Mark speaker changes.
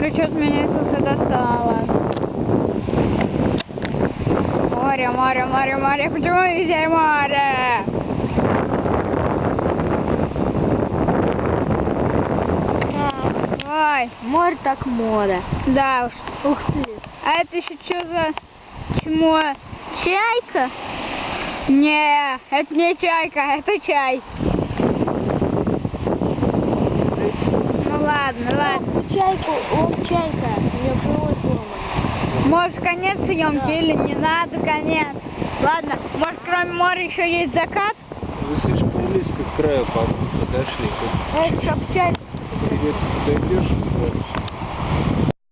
Speaker 1: Боже, что-то меня тут достало. Море, море, море, море. Почему везде море? Ой.
Speaker 2: Море так море.
Speaker 1: Да уж.
Speaker 2: Ух ты.
Speaker 1: А это еще что за чмо? Чайка? Не, это не чайка, это чай. Ну ладно, ладно.
Speaker 2: Чайку, он чайка. У меня крыло сломано.
Speaker 1: Может, конец съемки,
Speaker 2: Да.
Speaker 1: или не надо конец? Ладно, может, кроме моря еще есть закат?
Speaker 3: Вы слишком близко к краю подошли.
Speaker 2: А это как чайка.
Speaker 3: Ты где-то подойдешь и смотришь.